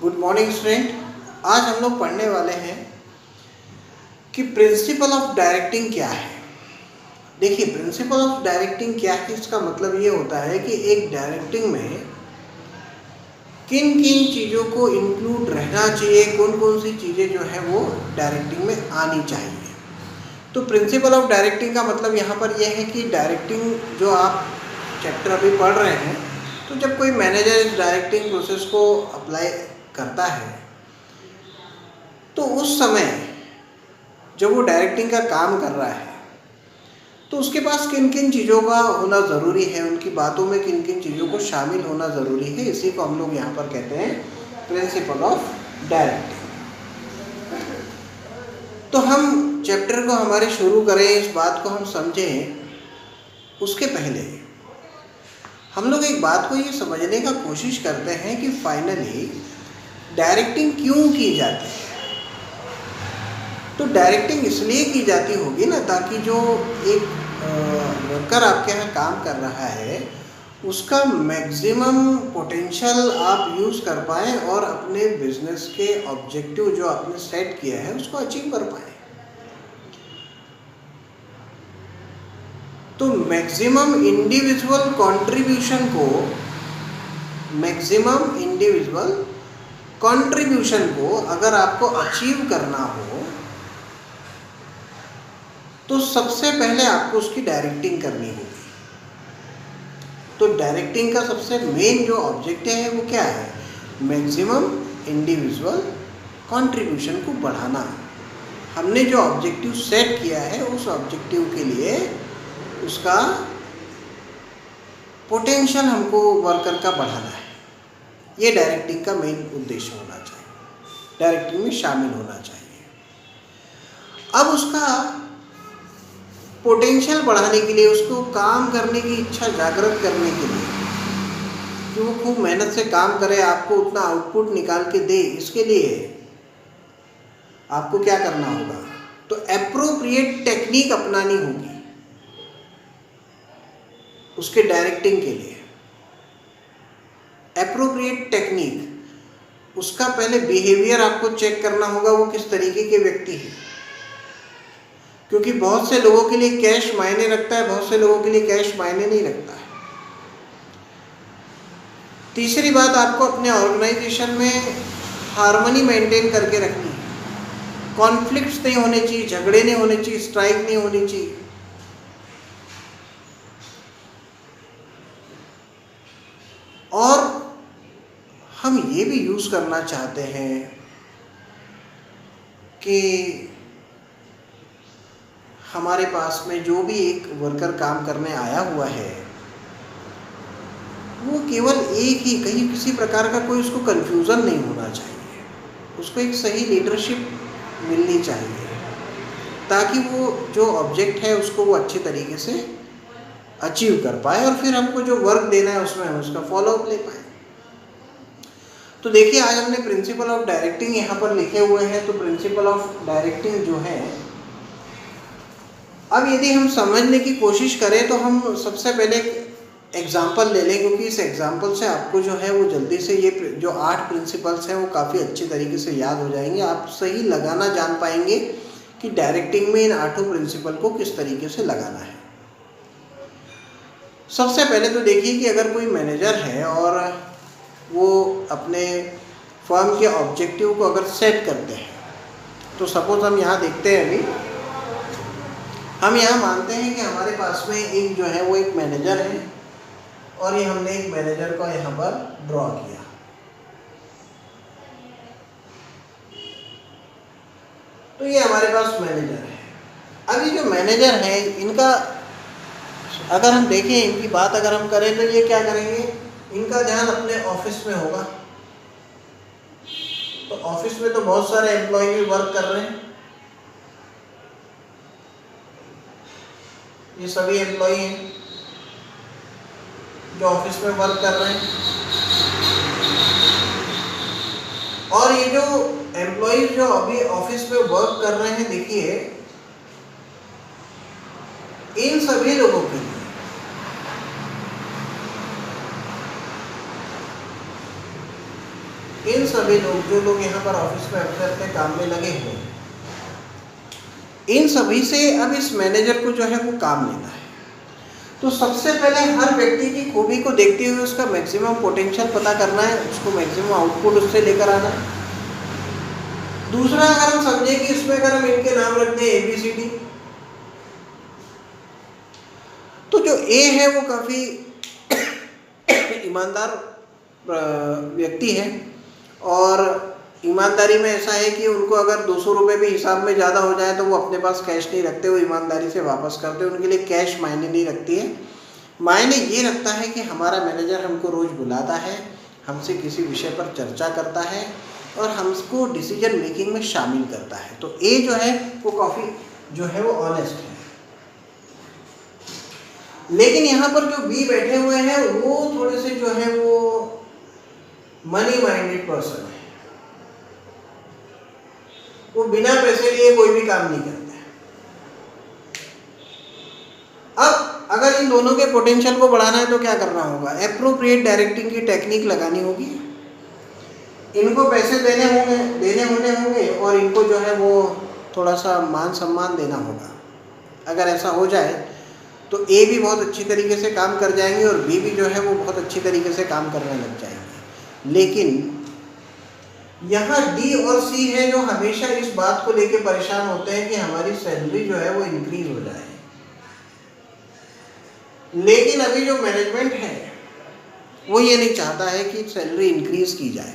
Good morning student. आज हम लोग पढ़ने वाले हैं कि प्रिंसिपल ऑफ डायरेक्टिंग क्या है। देखिए, प्रिंसिपल ऑफ डायरेक्टिंग क्या है, इसका मतलब ये होता है कि एक डायरेक्टिंग में किन किन चीज़ों को इंक्लूड रहना चाहिए, कौन कौन सी चीज़ें जो है वो डायरेक्टिंग में आनी चाहिए। तो प्रिंसिपल ऑफ डायरेक्टिंग का मतलब यहाँ पर यह है कि डायरेक्टिंग जो आप चैप्टर अभी पढ़ रहे हैं, तो जब कोई मैनेजर इस डायरेक्टिंग प्रोसेस को अप्लाई करता है तो उस समय जब वो डायरेक्टिंग का काम कर रहा है तो उसके पास किन किन चीज़ों का होना ज़रूरी है, उनकी बातों में किन किन चीज़ों को शामिल होना ज़रूरी है, इसी को हम लोग यहाँ पर कहते हैं प्रिंसिपल ऑफ डायरेक्टिंग। तो हम चैप्टर को हमारे शुरू करें, इस बात को हम समझें, उसके पहले हम लोग एक बात को ये समझने का कोशिश करते हैं कि फाइनली डायरेक्टिंग क्यों की जाती है। तो डायरेक्टिंग इसलिए की जाती होगी ना, ताकि जो एक वर्कर आपके यहाँ काम कर रहा है उसका मैक्सिमम पोटेंशियल आप यूज़ कर पाएँ और अपने बिजनेस के ऑब्जेक्टिव जो आपने सेट किया है उसको अचीव कर पाएँ। तो मैक्सिमम इंडिविजुअल कंट्रीब्यूशन को अगर आपको अचीव करना हो तो सबसे पहले आपको उसकी डायरेक्टिंग करनी होगी। तो डायरेक्टिंग का सबसे मेन जो ऑब्जेक्टिव है वो क्या है? मैक्सिमम इंडिविजुअल कंट्रीब्यूशन को बढ़ाना। हमने जो ऑब्जेक्टिव सेट किया है उस ऑब्जेक्टिव के लिए उसका पोटेंशियल हमको वर्कर का बढ़ाना है। ये डायरेक्टिंग का मेन उद्देश्य होना चाहिए, डायरेक्टिंग में शामिल होना चाहिए। अब उसका पोटेंशियल बढ़ाने के लिए, उसको काम करने की इच्छा जागृत करने के लिए कि वो खूब मेहनत से काम करे, आपको उतना आउटपुट निकाल के दे, इसके लिए आपको क्या करना होगा? तो एप्रोप्रिएट टेक्निक अपनानी होगी उसके डायरेक्टिंग के लिए। एप्रोप्रिएट टेक्निक, उसका पहले बिहेवियर आपको चेक करना होगा, वो किस तरीके के व्यक्ति है। क्योंकि बहुत से लोगों के लिए कैश मायने रखता है, बहुत से लोगों के लिए कैश मायने नहीं रखता है। तीसरी बात, आपको अपने ऑर्गेनाइजेशन में हार्मनी मेंटेन करके रखनी है। कॉन्फ्लिक्ट्स नहीं होने चाहिए, झगड़े नहीं होने चाहिए, स्ट्राइक नहीं होनी चाहिए। और हम ये भी यूज़ करना चाहते हैं कि हमारे पास में जो भी एक वर्कर काम करने आया हुआ है वो केवल एक ही, कहीं किसी प्रकार का कोई उसको कन्फ्यूज़न नहीं होना चाहिए, उसको एक सही लीडरशिप मिलनी चाहिए ताकि वो जो ऑब्जेक्ट है उसको वो अच्छे तरीके से अचीव कर पाए और फिर हमको जो वर्क देना है उसमें हम उसका फॉलोअप ले पाए। तो देखिए, आज हमने प्रिंसिपल ऑफ डायरेक्टिंग यहाँ पर लिखे हुए हैं। तो प्रिंसिपल ऑफ डायरेक्टिंग जो है, अब यदि हम समझने की कोशिश करें तो हम सबसे पहले एग्जाम्पल ले लें, क्योंकि इस एग्जाम्पल से आपको जो है वो जल्दी से ये जो 8 प्रिंसिपल्स हैं वो काफ़ी अच्छी तरीके से याद हो जाएंगे। आप सही लगाना जान पाएंगे कि डायरेक्टिंग में इन 8 प्रिंसिपल को किस तरीके से लगाना है। सबसे पहले तो देखिए कि अगर कोई मैनेजर है और वो अपने फर्म के ऑब्जेक्टिव को अगर सेट करते हैं, तो सपोज हम यहाँ देखते हैं, अभी हम यहाँ मानते हैं कि हमारे पास में एक जो है वो एक मैनेजर है और ये हमने एक मैनेजर को यहाँ पर ड्रॉ किया। तो ये हमारे पास मैनेजर है। अब ये जो मैनेजर है, इनका अगर हम देखें, इनकी बात अगर हम करें तो ये क्या करेंगे, इनका ध्यान अपने ऑफिस में होगा। तो ऑफिस में तो बहुत सारे एम्प्लॉय भी वर्क कर रहे हैं, ये सभी एम्प्लॉय हैं जो ऑफिस में वर्क कर रहे हैं। और ये जो एम्प्लॉय जो अभी ऑफिस में वर्क कर रहे हैं, देखिए इन सभी लोगों के लिए इन सभी लोग जो लोग यहाँ पर ऑफिस में अपने अपने काम में लगे हुए हैं, इन सभी से अब इस मैनेजर को जो है वो काम लेना है। तो सबसे पहले हर व्यक्ति की खूबी को देखते हुए उसका मैक्सिमम पोटेंशियल पता करना है, उसको मैक्सिमम आउटपुट उससे लेकर आना है। दूसरा, अगर हम समझे कि इसमें अगर हम इनके नाम रख दें ABCD, तो जो A है वो काफ़ी ईमानदार व्यक्ति है, और ईमानदारी में ऐसा है कि उनको अगर 200 रुपये भी हिसाब में ज़्यादा हो जाए तो वो अपने पास कैश नहीं रखते, वो ईमानदारी से वापस करते, उनके लिए कैश मायने नहीं रखती है। मायने ये रखता है कि हमारा मैनेजर हमको रोज़ बुलाता है, हमसे किसी विषय पर चर्चा करता है और हमको डिसीजन मेकिंग में शामिल करता है। तो ए जो है वो काफ़ी जो है वो ऑनेस्ट है। लेकिन यहाँ पर जो बी बैठे हुए हैं वो थोड़े से जो है वो मनी माइंडेड पर्सन है, वो बिना पैसे लिए कोई भी काम नहीं करते। अब अगर इन दोनों के पोटेंशियल को बढ़ाना है तो क्या करना होगा? एप्रोप्रिएट डायरेक्टिंग की टेक्निक लगानी होगी, इनको पैसे देने होंगे और इनको जो है वो थोड़ा सा मान सम्मान देना होगा। अगर ऐसा हो जाए तो ए भी बहुत अच्छी तरीके से काम कर जाएंगे और बी भी जो है वो बहुत अच्छी तरीके से काम करने लग जाएंगे। लेकिन यहाँ डी और सी है जो हमेशा इस बात को लेके परेशान होते हैं कि हमारी सैलरी जो है वो इंक्रीज हो जाए। लेकिन अभी जो मैनेजमेंट है वो ये नहीं चाहता है कि सैलरी इंक्रीज की जाए।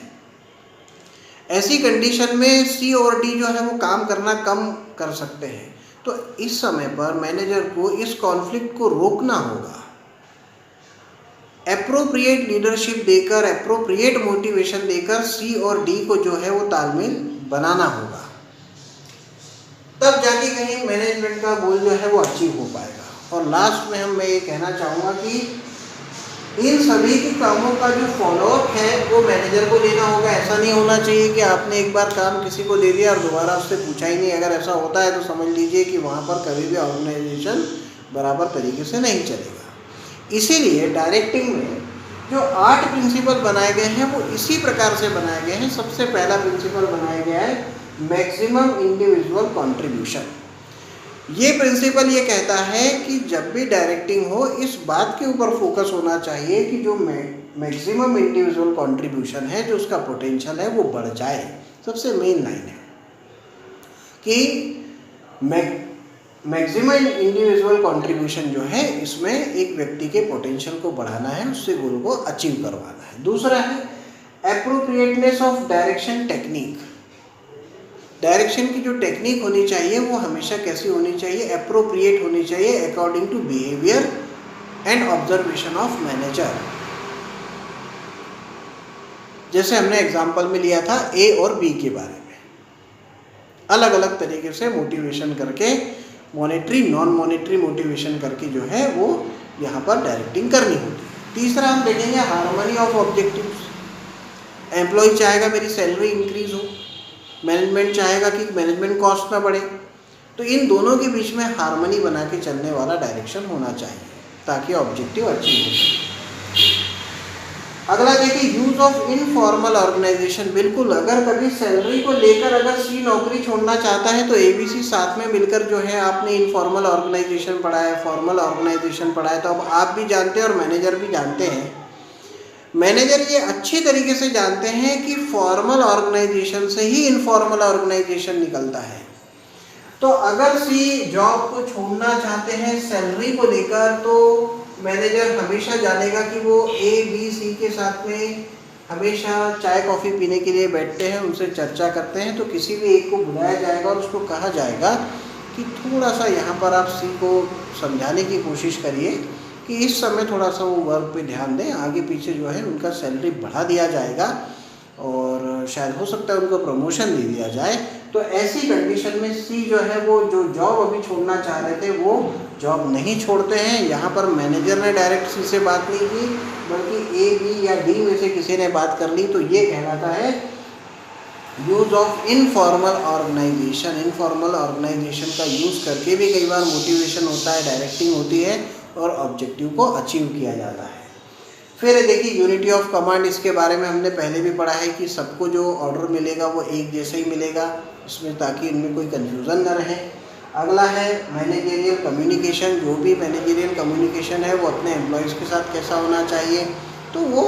ऐसी कंडीशन में सी और डी जो है वो काम करना कम कर सकते हैं। तो इस समय पर मैनेजर को इस कॉन्फ्लिक्ट को रोकना होगा, एप्रोप्रिएट लीडरशिप देकर, एप्रोप्रिएट मोटिवेशन देकर सी और डी को जो है वो तालमेल बनाना होगा, तब जाके कहीं मैनेजमेंट का गोल जो है वो अचीव हो पाएगा। और लास्ट में मैं ये कहना चाहूँगा कि इन सभी के कामों का जो फॉलोअप है वो मैनेजर को लेना होगा। ऐसा नहीं होना चाहिए कि आपने एक बार काम किसी को दे दिया और दोबारा उससे पूछा ही नहीं। अगर ऐसा होता है तो समझ लीजिए कि वहाँ पर कभी भी ऑर्गेनाइजेशन बराबर तरीके से नहीं चलेगा। इसीलिए डायरेक्टिंग में जो 8 प्रिंसिपल बनाए गए हैं वो इसी प्रकार से बनाए गए हैं। सबसे पहला प्रिंसिपल बनाया गया है मैक्सिमम इंडिविजुअल कॉन्ट्रीब्यूशन। ये प्रिंसिपल ये कहता है कि जब भी डायरेक्टिंग हो इस बात के ऊपर फोकस होना चाहिए कि जो मैक्सिमम इंडिविजुअल कंट्रीब्यूशन है, जो उसका पोटेंशियल है वो बढ़ जाए। सबसे मेन लाइन है कि मैक्सिमम इंडिविजुअल कंट्रीब्यूशन जो है इसमें एक व्यक्ति के पोटेंशियल को बढ़ाना है, उससे गोल को अचीव करवाना है। दूसरा है appropriateness of direction technique. Direction की जो टेक्निक होनी चाहिए वो हमेशा कैसी होनी चाहिए? एप्रोप्रिएट होनी चाहिए according to behaviour and observation of manager. जैसे हमने एग्जांपल में लिया था ए और बी के बारे में, अलग अलग तरीके से मोटिवेशन करके, मॉनेटरी नॉन मॉनेटरी मोटिवेशन करके जो है वो यहाँ पर डायरेक्टिंग करनी होती है। तीसरा हम देखेंगे हार्मनी ऑफ ऑब्जेक्टिव्स। एम्प्लॉय चाहेगा मेरी सैलरी इंक्रीज हो, मैनेजमेंट चाहेगा कि मैनेजमेंट कॉस्ट ना बढ़े। तो इन दोनों के बीच में हार्मनी बना के चलने वाला डायरेक्शन होना चाहिए ताकि ऑब्जेक्टिव अचीव हो। अगला देखिए यूज ऑफ इनफॉर्मल ऑर्गेनाइजेशन। बिल्कुल, अगर कभी सैलरी को लेकर अगर सी नौकरी छोड़ना चाहता है तो ABC साथ में मिलकर जो है, आपने इनफॉर्मल ऑर्गेनाइजेशन पढ़ा है, फॉर्मल ऑर्गेनाइजेशन पढ़ा है, तो अब आप भी जानते हैं और मैनेजर भी जानते हैं। मैनेजर ये अच्छी तरीके से जानते हैं कि फॉर्मल ऑर्गेनाइजेशन से ही इनफॉर्मल ऑर्गेनाइजेशन निकलता है। तो अगर सी जॉब को छोड़ना चाहते हैं सैलरी को लेकर, तो मैनेजर हमेशा जानेगा कि वो ABC के साथ में हमेशा चाय कॉफ़ी पीने के लिए बैठते हैं, उनसे चर्चा करते हैं। तो किसी भी एक को बुलाया जाएगा और उसको कहा जाएगा कि थोड़ा सा यहाँ पर आप सी को समझाने की कोशिश करिए कि इस समय थोड़ा सा वो वर्क पे ध्यान दें, आगे पीछे जो है उनका सैलरी बढ़ा दिया जाएगा और शायद हो सकता है उनको प्रमोशन दे दिया जाए। तो ऐसी कंडीशन में सी जो है वो जो जॉब अभी छोड़ना चाह रहे थे वो जॉब नहीं छोड़ते हैं। यहाँ पर मैनेजर ने डायरेक्ट सी से बात नहीं की, बल्कि A, B या D में से किसी ने बात कर ली। तो ये कहलाता है use of informal organisation. Informal organisation का यूज़ करके भी कई बार मोटिवेशन होता है, डायरेक्टिंग होती है और ऑब्जेक्टिव को अचीव किया जाता है। फिर देखिए यूनिटी ऑफ कमांड, इसके बारे में हमने पहले भी पढ़ा है कि सबको जो ऑर्डर मिलेगा वो एक जैसा ही मिलेगा इसमें, ताकि इनमें कोई कन्फ्यूज़न न रहे। अगला है मैनेजरियल कम्युनिकेशन। जो भी मैनेजरियल कम्युनिकेशन है वो अपने एम्प्लॉयज़ के साथ कैसा होना चाहिए, तो वो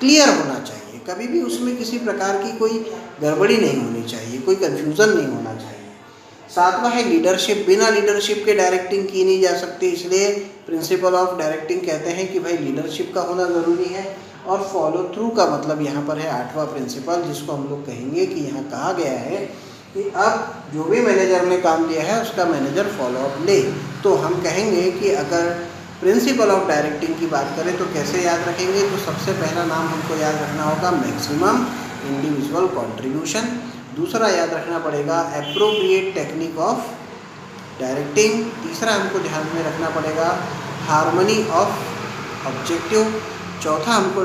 क्लियर होना चाहिए, कभी भी उसमें किसी प्रकार की कोई गड़बड़ी नहीं होनी चाहिए, कोई कन्फ्यूज़न नहीं होना चाहिए। सातवां है लीडरशिप। बिना लीडरशिप के डायरेक्टिंग की नहीं जा सकती, इसलिए प्रिंसिपल ऑफ डायरेक्टिंग कहते हैं कि भाई लीडरशिप का होना ज़रूरी है। और फॉलो थ्रू का मतलब यहाँ पर है आठवां प्रिंसिपल, जिसको हम लोग कहेंगे कि यहाँ कहा गया है कि अब जो भी मैनेजर ने काम दिया है उसका मैनेजर फॉलो अप ले। तो हम कहेंगे कि अगर प्रिंसिपल ऑफ डायरेक्टिंग की बात करें तो कैसे याद रखेंगे, तो सबसे पहला नाम हमको याद रखना होगा मैक्सिमम इंडिविजुअल कंट्रीब्यूशन। दूसरा याद रखना पड़ेगा एप्रोप्रिएट टेक्निक ऑफ डायरेक्टिंग। तीसरा हमको ध्यान में रखना पड़ेगा हार्मनी ऑफ ऑब्जेक्टिव। चौथा हमको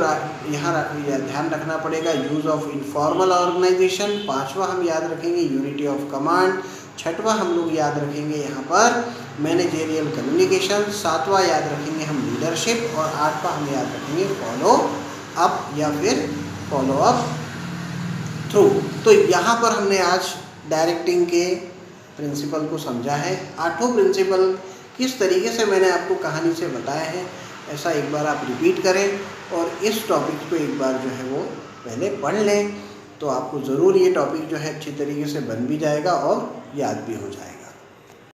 यहाँ ध्यान रखना पड़ेगा यूज़ ऑफ इनफॉर्मल ऑर्गेनाइजेशन। पांचवा हम याद रखेंगे यूनिटी ऑफ कमांड। छठवां हम लोग याद रखेंगे यहाँ पर मैनेजेरियल कम्युनिकेशन। सातवां याद रखेंगे हम लीडरशिप। और आठवां हम याद रखेंगे फॉलो अप या फिर फॉलो अप थ्रू। तो यहाँ पर हमने आज डायरेक्टिंग के प्रिंसिपल को समझा है। आठों प्रिंसिपल किस तरीके से मैंने आपको कहानी से बताया है, ऐसा एक बार आप रिपीट करें और इस टॉपिक को एक बार जो है वो पहले पढ़ लें, तो आपको ज़रूर ये टॉपिक जो है अच्छी तरीके से बन भी जाएगा और याद भी हो जाएगा।